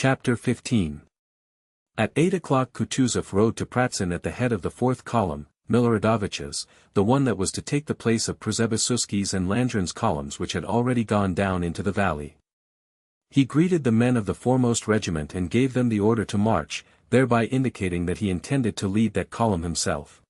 Chapter 15. At 8 o'clock Kutuzov rode to Pratzen at the head of the fourth column, Miloradovich's, the one that was to take the place of Przebysewski's and Landrin's columns which had already gone down into the valley. He greeted the men of the foremost regiment and gave them the order to march, thereby indicating that he intended to lead that column himself.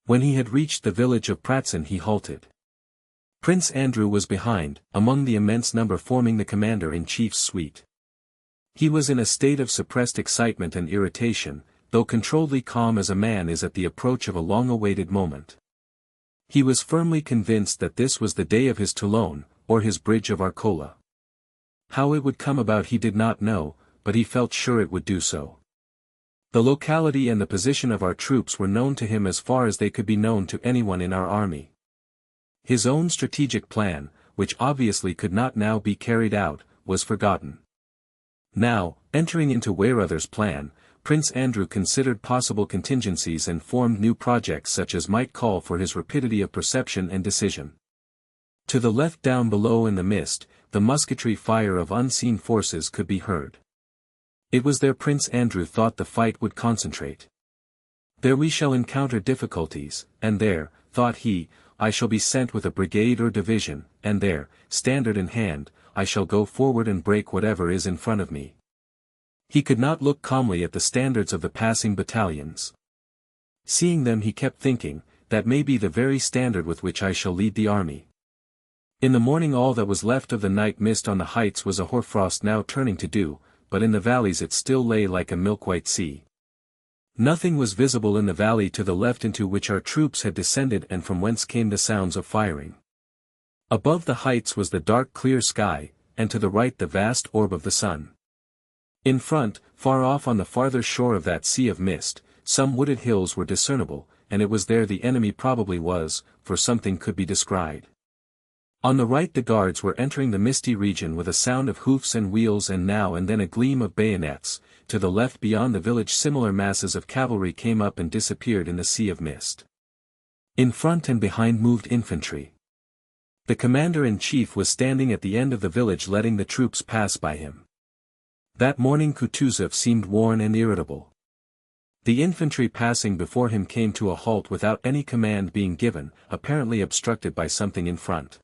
When he had reached the village of Pratzen he halted. Prince Andrew was behind, among the immense number forming the commander-in-chief's suite. He was in a state of suppressed excitement and irritation, though controlledly calm as a man is at the approach of a long-awaited moment. He was firmly convinced that this was the day of his Toulon, or his bridge of Arcola. How it would come about he did not know, but he felt sure it would do so. The locality and the position of our troops were known to him as far as they could be known to anyone in our army. His own strategic plan, which obviously could not now be carried out, was forgotten. Now, entering into Weyrother's plan, Prince Andrew considered possible contingencies and formed new projects such as might call for his rapidity of perception and decision. To the left down below in the mist, the musketry fire of unseen forces could be heard. It was there Prince Andrew thought the fight would concentrate. There we shall encounter difficulties, and there, thought he, I shall be sent with a brigade or division, and there, standard in hand, I shall go forward and break whatever is in front of me. He could not look calmly at the standards of the passing battalions. Seeing them he kept thinking, that may be the very standard with which I shall lead the army. In the morning all that was left of the night mist on the heights was a hoarfrost now turning to dew, but in the valleys it still lay like a milk-white sea. Nothing was visible in the valley to the left into which our troops had descended and from whence came the sounds of firing. Above the heights was the dark clear sky, and to the right the vast orb of the sun. In front, far off on the farther shore of that sea of mist, some wooded hills were discernible, and it was there the enemy probably was, for something could be descried. On the right the guards were entering the misty region with a sound of hoofs and wheels and now and then a gleam of bayonets. To the left beyond the village similar masses of cavalry came up and disappeared in the sea of mist. In front and behind moved infantry. The commander-in-chief was standing at the end of the village letting the troops pass by him. That morning Kutuzov seemed worn and irritable. The infantry passing before him came to a halt without any command being given, apparently obstructed by something in front.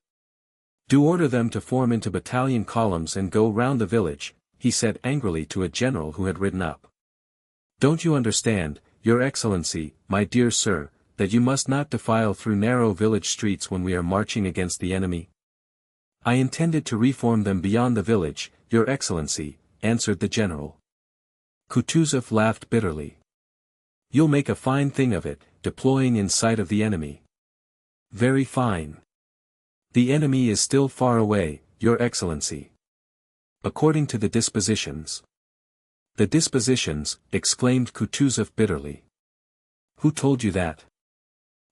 "Do order them to form into battalion columns and go round the village," he said angrily to a general who had ridden up. "Don't you understand, Your Excellency, my dear sir, that you must not defile through narrow village streets when we are marching against the enemy?" "I intended to reform them beyond the village, Your Excellency," answered the general. Kutuzov laughed bitterly. "You'll make a fine thing of it, deploying in sight of the enemy." "Very fine. The enemy is still far away, Your Excellency." "According to the dispositions." "The dispositions," exclaimed Kutuzov bitterly. "Who told you that?"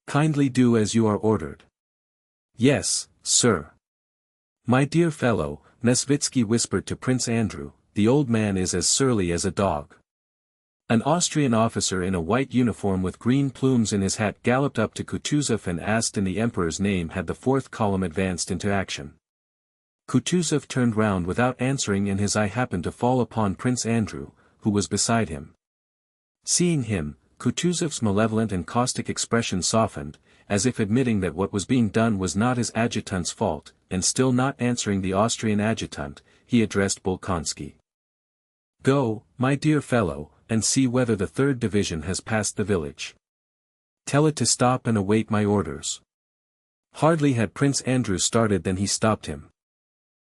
"Kindly do as you are ordered." "Yes, sir." "My dear fellow," Nesvitsky whispered to Prince Andrew, "the old man is as surly as a dog." An Austrian officer in a white uniform with green plumes in his hat galloped up to Kutuzov and asked in the Emperor's name had the fourth column advanced into action. Kutuzov turned round without answering and his eye happened to fall upon Prince Andrew, who was beside him. Seeing him, Kutuzov's malevolent and caustic expression softened, as if admitting that what was being done was not his adjutant's fault, and still not answering the Austrian adjutant, he addressed Bolkonsky. "Go, my dear fellow, and see whether the 3rd Division has passed the village. Tell it to stop and await my orders." Hardly had Prince Andrew started than he stopped him.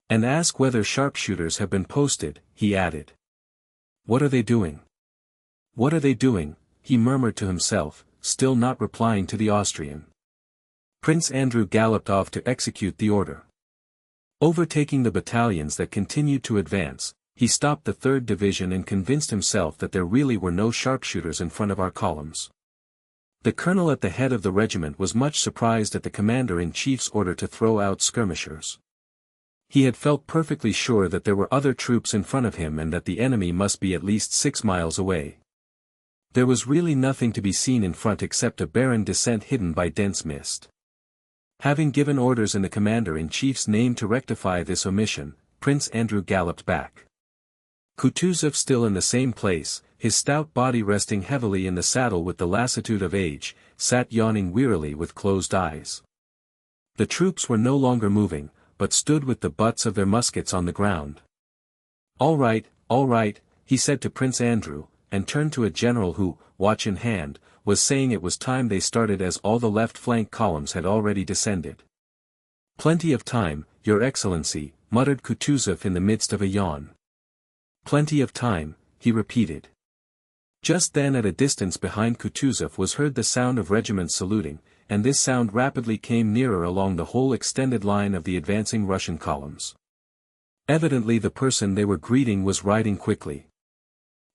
"And ask whether sharpshooters have been posted," he added. "What are they doing? What are they doing?" he murmured to himself, still not replying to the Austrian. Prince Andrew galloped off to execute the order. Overtaking the battalions that continued to advance, he stopped the 3rd Division and convinced himself that there really were no sharpshooters in front of our columns. The colonel at the head of the regiment was much surprised at the commander-in-chief's order to throw out skirmishers. He had felt perfectly sure that there were other troops in front of him and that the enemy must be at least 6 miles away. There was really nothing to be seen in front except a barren descent hidden by dense mist. Having given orders in the commander-in-chief's name to rectify this omission, Prince Andrew galloped back. Kutuzov still in the same place, his stout body resting heavily in the saddle with the lassitude of age, sat yawning wearily with closed eyes. The troops were no longer moving, but stood with the butts of their muskets on the ground. All right, he said to Prince Andrew, and turned to a general who, watch in hand, was saying it was time they started as all the left flank columns had already descended. Plenty of time, Your Excellency, muttered Kutuzov in the midst of a yawn. Plenty of time, he repeated. Just then at a distance behind Kutuzov was heard the sound of regiments saluting, and this sound rapidly came nearer along the whole extended line of the advancing Russian columns. Evidently the person they were greeting was riding quickly.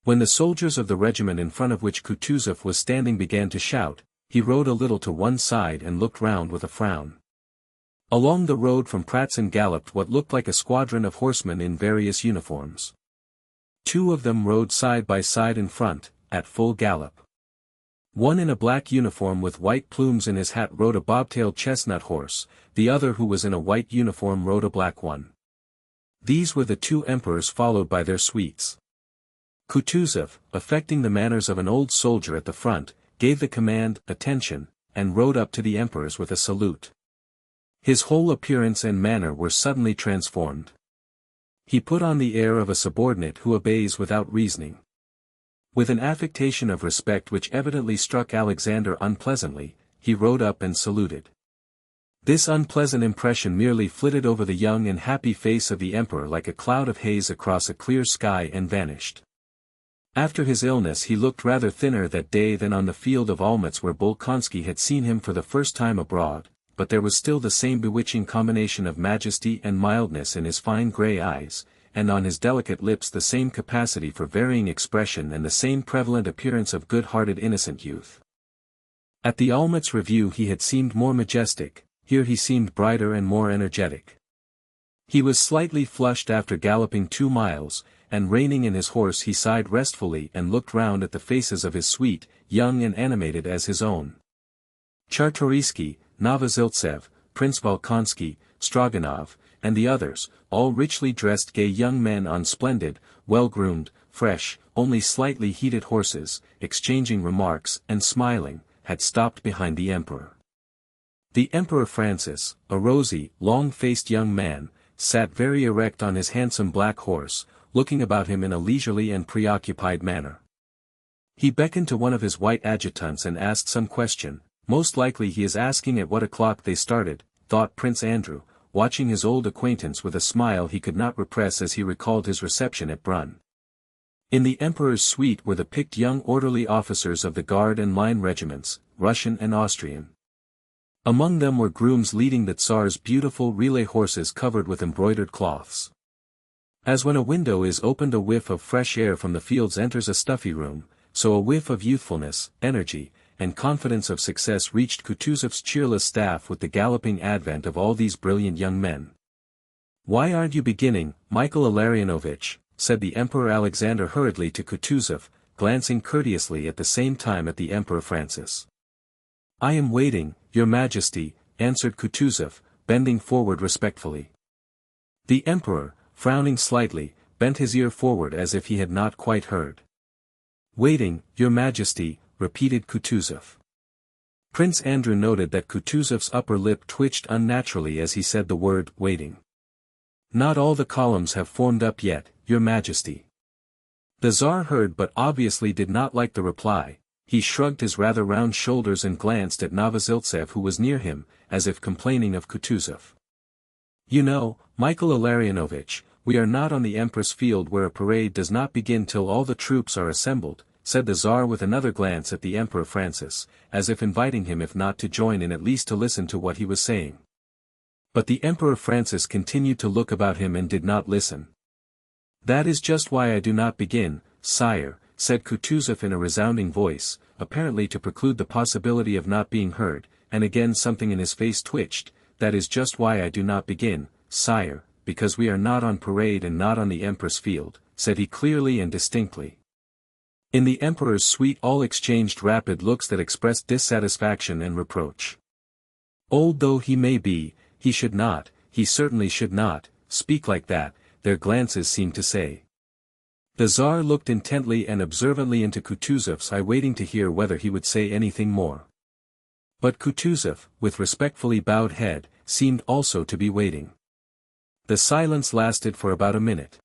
When the soldiers of the regiment in front of which Kutuzov was standing began to shout, he rode a little to one side and looked round with a frown. Along the road from Pratzen galloped what looked like a squadron of horsemen in various uniforms. Two of them rode side by side in front, at full gallop. One in a black uniform with white plumes in his hat rode a bobtailed chestnut horse, the other who was in a white uniform rode a black one. These were the two emperors followed by their suites. Kutuzov, affecting the manners of an old soldier at the front, gave the command, "Attention," and rode up to the emperors with a salute. His whole appearance and manner were suddenly transformed. He put on the air of a subordinate who obeys without reasoning. With an affectation of respect which evidently struck Alexander unpleasantly, he rode up and saluted. This unpleasant impression merely flitted over the young and happy face of the emperor like a cloud of haze across a clear sky and vanished. After his illness he looked rather thinner that day than on the field of Olmütz where Bolkonsky had seen him for the first time abroad, but there was still the same bewitching combination of majesty and mildness in his fine grey eyes, and on his delicate lips the same capacity for varying expression and the same prevalent appearance of good-hearted innocent youth. At the Olmütz review he had seemed more majestic, here he seemed brighter and more energetic. He was slightly flushed after galloping 2 miles, and reining in his horse he sighed restfully and looked round at the faces of his suite, young and animated as his own. Czartoryski, Novoziltsev, Prince Volkonsky, Stroganov, and the others, all richly dressed gay young men on splendid, well-groomed, fresh, only slightly heated horses, exchanging remarks and smiling, had stopped behind the emperor. The Emperor Francis, a rosy, long-faced young man, sat very erect on his handsome black horse, looking about him in a leisurely and preoccupied manner. He beckoned to one of his white adjutants and asked some question. Most likely he is asking at what o'clock they started, thought Prince Andrew, watching his old acquaintance with a smile he could not repress as he recalled his reception at Brunn. In the emperor's suite were the picked young orderly officers of the Guard and Line regiments, Russian and Austrian. Among them were grooms leading the Tsar's beautiful relay horses covered with embroidered cloths. As when a window is opened a whiff of fresh air from the fields enters a stuffy room, so a whiff of youthfulness, energy, and confidence of success reached Kutuzov's cheerless staff with the galloping advent of all these brilliant young men. "Why aren't you beginning, Michael Illarionovitch?" said the Emperor Alexander hurriedly to Kutuzov, glancing courteously at the same time at the Emperor Francis. "I am waiting, Your Majesty," answered Kutuzov, bending forward respectfully. The Emperor, frowning slightly, bent his ear forward as if he had not quite heard. "Waiting, Your Majesty," repeated Kutuzov. Prince Andrew noted that Kutuzov's upper lip twitched unnaturally as he said the word, "waiting." "Not all the columns have formed up yet, Your Majesty." The Tsar heard but obviously did not like the reply. He shrugged his rather round shoulders and glanced at Novoziltsev who was near him, as if complaining of Kutuzov. "You know, Michael Illarionovitch, we are not on the Empress Field where a parade does not begin till all the troops are assembled," said the Tsar with another glance at the Emperor Francis, as if inviting him if not to join in at least to listen to what he was saying. But the Emperor Francis continued to look about him and did not listen. "That is just why I do not begin, sire," said Kutuzov in a resounding voice, apparently to preclude the possibility of not being heard, and again something in his face twitched. "That is just why I do not begin, sire, because we are not on parade and not on the Empress Field," said he clearly and distinctly. In the Emperor's suite all exchanged rapid looks that expressed dissatisfaction and reproach. Old though he may be, he should not, he certainly should not, speak like that, their glances seemed to say. The Tsar looked intently and observantly into Kutuzov's eye, waiting to hear whether he would say anything more. But Kutuzov, with respectfully bowed head, seemed also to be waiting. The silence lasted for about a minute.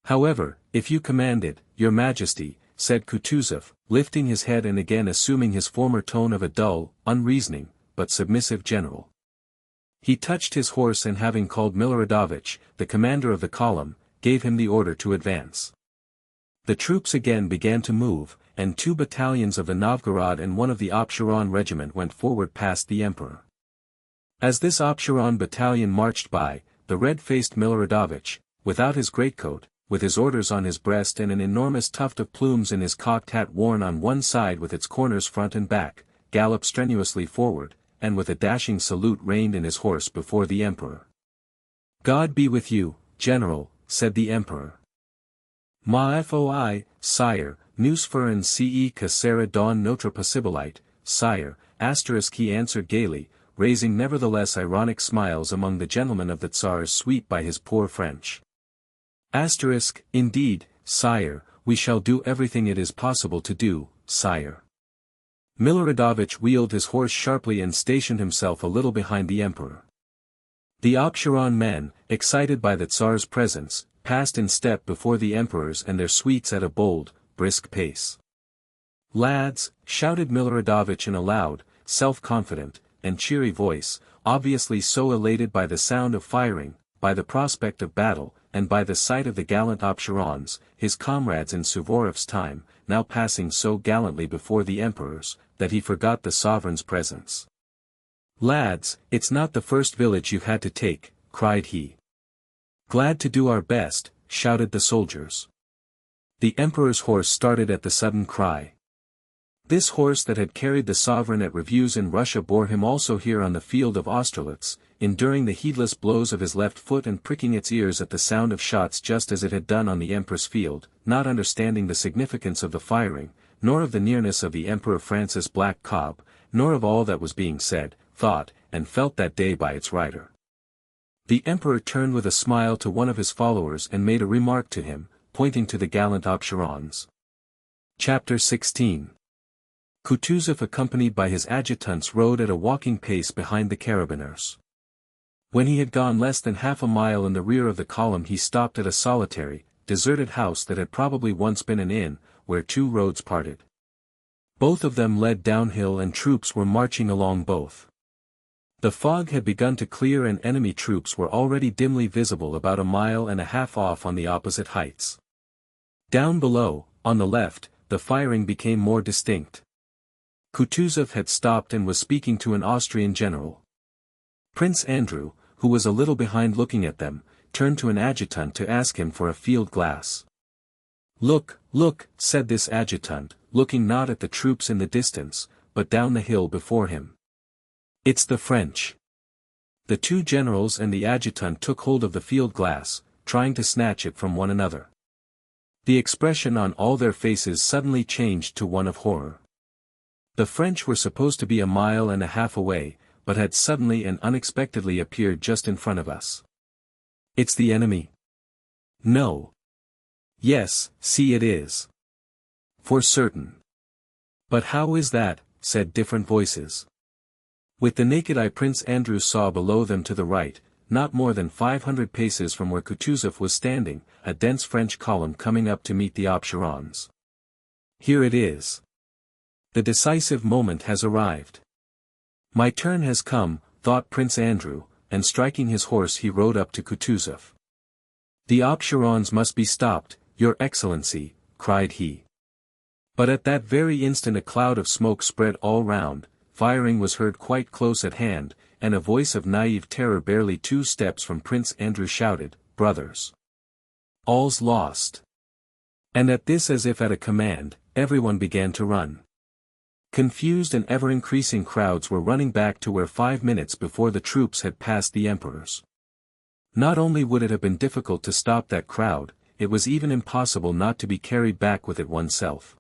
"However, if you command it, your Majesty," said Kutuzov, lifting his head and again assuming his former tone of a dull, unreasoning, but submissive general. He touched his horse and having called Miloradovich, the commander of the column, gave him the order to advance. The troops again began to move, and 2 battalions of the Novgorod and one of the Absheron regiment went forward past the emperor. As this Absheron battalion marched by, the red-faced Miloradovich, without his greatcoat, with his orders on his breast and an enormous tuft of plumes in his cocked hat worn on one side with its corners front and back, galloped strenuously forward, and with a dashing salute reined in his horse before the emperor. "God be with you, general," said the emperor. "Ma foi, sire, nous ferons ce que sera dans notre possibilité, sire," he answered gaily, raising nevertheless ironic smiles among the gentlemen of the Tsar's suite by his poor French. "Indeed, sire, we shall do everything it is possible to do, sire." Miloradovich wheeled his horse sharply and stationed himself a little behind the emperor. The Absheron men, excited by the Tsar's presence, passed in step before the emperors and their suites at a bold, brisk pace. "Lads," shouted Miloradovich in a loud, self-confident, and cheery voice, obviously so elated by the sound of firing, by the prospect of battle, and by the sight of the gallant Absherons, his comrades in Suvorov's time, now passing so gallantly before the emperors, that he forgot the sovereign's presence. "Lads, it's not the first village you've had to take," cried he. "Glad to do our best," shouted the soldiers. The emperor's horse started at the sudden cry. This horse that had carried the sovereign at reviews in Russia bore him also here on the field of Austerlitz, enduring the heedless blows of his left foot and pricking its ears at the sound of shots just as it had done on the Empress field, not understanding the significance of the firing, nor of the nearness of the Emperor Francis Black Cob, nor of all that was being said, thought, and felt that day by its rider. The emperor turned with a smile to one of his followers and made a remark to him, pointing to the gallant Absherons. Chapter 16. Kutuzov accompanied by his adjutants rode at a walking pace behind the carabineers. When he had gone less than half a mile in the rear of the column he stopped at a solitary, deserted house that had probably once been an inn, where 2 roads parted. Both of them led downhill and troops were marching along both. The fog had begun to clear and enemy troops were already dimly visible about a mile and a half off on the opposite heights. Down below, on the left, the firing became more distinct. Kutuzov had stopped and was speaking to an Austrian general. Prince Andrew, who was a little behind looking at them, turned to an adjutant to ask him for a field glass. "Look, look," said this adjutant, looking not at the troops in the distance, but down the hill before him. "It's the French." The 2 generals and the adjutant took hold of the field glass, trying to snatch it from one another. The expression on all their faces suddenly changed to one of horror. The French were supposed to be a mile and a half away, but had suddenly and unexpectedly appeared just in front of us. "It's the enemy." "No." "Yes, see it is." "For certain." "But how is that?" said different voices. With the naked eye Prince Andrew saw below them to the right, not more than 500 paces from where Kutuzov was standing, a dense French column coming up to meet the Absherons. "Here it is. The decisive moment has arrived. My turn has come," thought Prince Andrew, and striking his horse he rode up to Kutuzov. "The Absherons must be stopped, Your Excellency," cried he. But at that very instant a cloud of smoke spread all round, firing was heard quite close at hand, and a voice of naive terror barely 2 steps from Prince Andrew shouted, "Brothers! All's lost!" And at this, as if at a command, everyone began to run. Confused and ever-increasing crowds were running back to where 5 minutes before the troops had passed the emperors. Not only would it have been difficult to stop that crowd, it was even impossible not to be carried back with it oneself.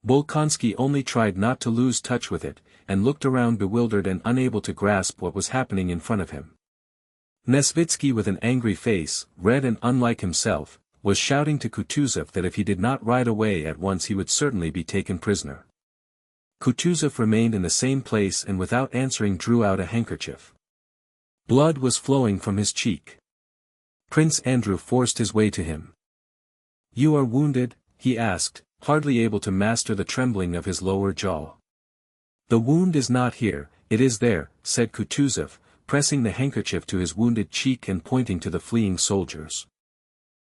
Bolkonsky only tried not to lose touch with it, and looked around bewildered and unable to grasp what was happening in front of him. Nesvitsky with an angry face, red and unlike himself, was shouting to Kutuzov that if he did not ride away at once he would certainly be taken prisoner. Kutuzov remained in the same place and without answering drew out a handkerchief. Blood was flowing from his cheek. Prince Andrew forced his way to him. "You are wounded?" he asked, hardly able to master the trembling of his lower jaw. "The wound is not here, it is there," said Kutuzov, pressing the handkerchief to his wounded cheek and pointing to the fleeing soldiers.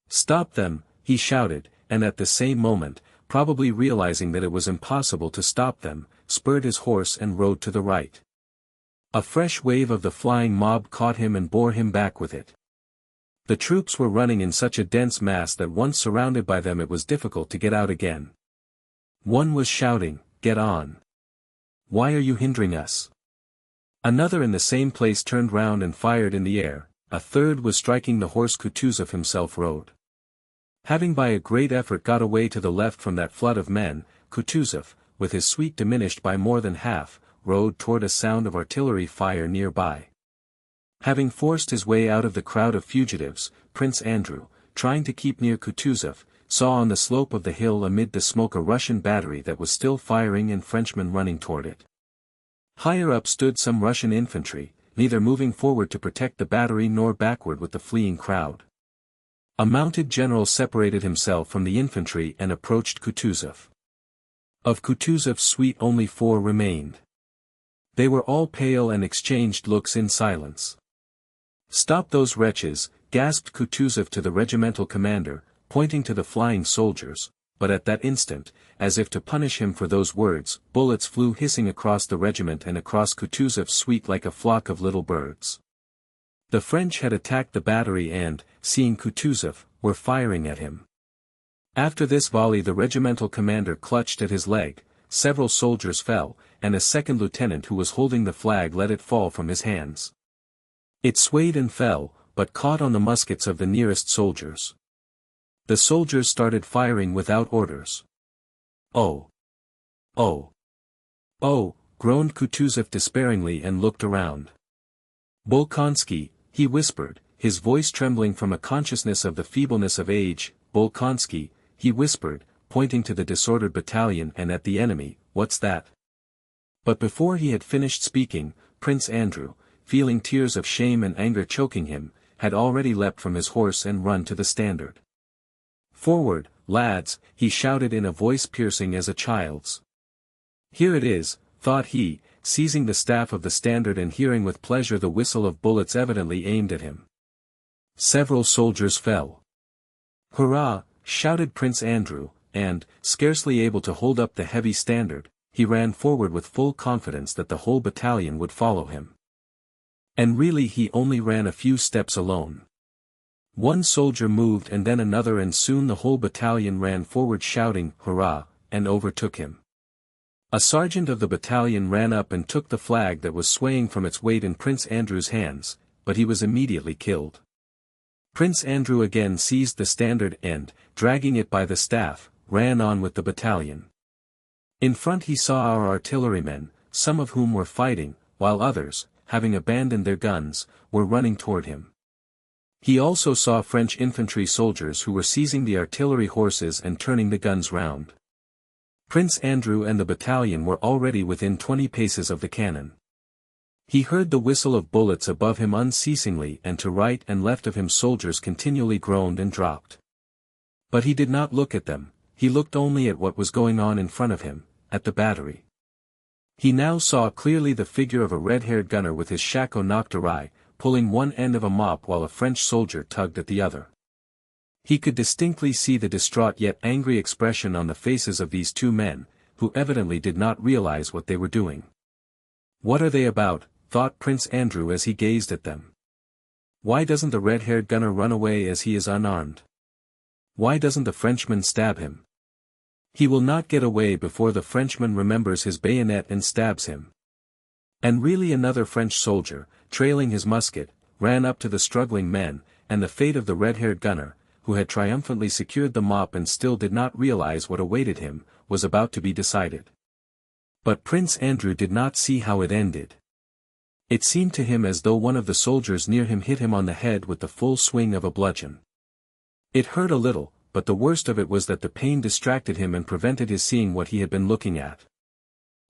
"Stop them," he shouted, and at the same moment, probably realizing that it was impossible to stop them, spurred his horse and rode to the right. A fresh wave of the flying mob caught him and bore him back with it. The troops were running in such a dense mass that once surrounded by them it was difficult to get out again. One was shouting, "Get on! Why are you hindering us?" Another in the same place turned round and fired in the air, a third was striking the horse Kutuzov himself rode. Having by a great effort got away to the left from that flood of men, Kutuzov, with his suite diminished by more than half, rode toward a sound of artillery fire nearby. Having forced his way out of the crowd of fugitives, Prince Andrew, trying to keep near Kutuzov, saw on the slope of the hill amid the smoke a Russian battery that was still firing and Frenchmen running toward it. Higher up stood some Russian infantry, neither moving forward to protect the battery nor backward with the fleeing crowd. A mounted general separated himself from the infantry and approached Kutuzov. Of Kutuzov's suite only 4 remained. They were all pale and exchanged looks in silence. "Stop those wretches," gasped Kutuzov to the regimental commander, pointing to the flying soldiers, but at that instant, as if to punish him for those words, bullets flew hissing across the regiment and across Kutuzov's suite like a flock of little birds. The French had attacked the battery and, seeing Kutuzov, were firing at him. After this volley the regimental commander clutched at his leg, several soldiers fell, and a second lieutenant who was holding the flag let it fall from his hands. It swayed and fell, but caught on the muskets of the nearest soldiers. The soldiers started firing without orders. "Oh! Oh! Oh!" groaned Kutuzov despairingly and looked around. "Bolkonsky," he whispered, his voice trembling from a consciousness of the feebleness of age, "Bolkonsky," he whispered, pointing to the disordered battalion and at the enemy, "what's that?" But before he had finished speaking, Prince Andrew, feeling tears of shame and anger choking him, had already leapt from his horse and run to the standard. "Forward, lads," he shouted in a voice piercing as a child's. "Here it is," thought he, seizing the staff of the standard and hearing with pleasure the whistle of bullets evidently aimed at him. Several soldiers fell. "Hurrah!" shouted Prince Andrew, and, scarcely able to hold up the heavy standard, he ran forward with full confidence that the whole battalion would follow him. And really he only ran a few steps alone. One soldier moved and then another and soon the whole battalion ran forward shouting, "Hurrah!" and overtook him. A sergeant of the battalion ran up and took the flag that was swaying from its weight in Prince Andrew's hands, but he was immediately killed. Prince Andrew again seized the standard and, dragging it by the staff, ran on with the battalion. In front he saw our artillerymen, some of whom were fighting, while others, having abandoned their guns, were running toward him. He also saw French infantry soldiers who were seizing the artillery horses and turning the guns round. Prince Andrew and the battalion were already within 20 paces of the cannon. He heard the whistle of bullets above him unceasingly and to right and left of him soldiers continually groaned and dropped. But he did not look at them, he looked only at what was going on in front of him, at the battery. He now saw clearly the figure of a red-haired gunner with his shako knocked awry, pulling one end of a mop while a French soldier tugged at the other. He could distinctly see the distraught yet angry expression on the faces of these 2 men, who evidently did not realize what they were doing. "What are they about?" thought Prince Andrew as he gazed at them. "Why doesn't the red-haired gunner run away as he is unarmed? Why doesn't the Frenchman stab him? He will not get away before the Frenchman remembers his bayonet and stabs him." And really another French soldier, trailing his musket, ran up to the struggling men, and the fate of the red-haired gunner, who had triumphantly secured the mop and still did not realize what awaited him, was about to be decided. But Prince Andrew did not see how it ended. It seemed to him as though one of the soldiers near him hit him on the head with the full swing of a bludgeon. It hurt a little, but the worst of it was that the pain distracted him and prevented his seeing what he had been looking at.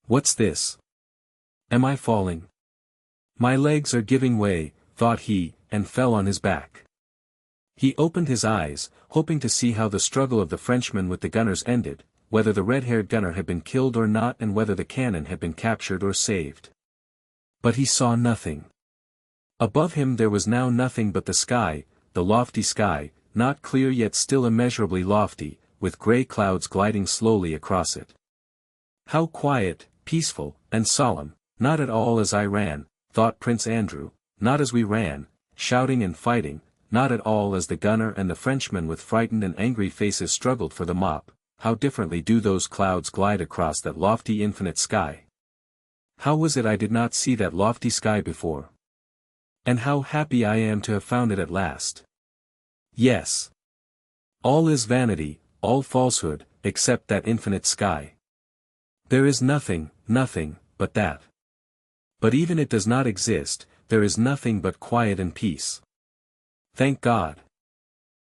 What's this? Am I falling? My legs are giving way, thought he, and fell on his back. He opened his eyes, hoping to see how the struggle of the Frenchman with the gunners ended, whether the red-haired gunner had been killed or not and whether the cannon had been captured or saved. But he saw nothing. Above him there was now nothing but the sky, the lofty sky, not clear yet still immeasurably lofty, with grey clouds gliding slowly across it. How quiet, peaceful, and solemn, not at all as I ran, thought Prince Andrew, not as we ran, shouting and fighting, not at all as the gunner and the Frenchman with frightened and angry faces struggled for the mop. How differently do those clouds glide across that lofty infinite sky. How was it I did not see that lofty sky before? And how happy I am to have found it at last. Yes. All is vanity, all falsehood, except that infinite sky. There is nothing, nothing, but that. But even it does not exist, there is nothing but quiet and peace. Thank God.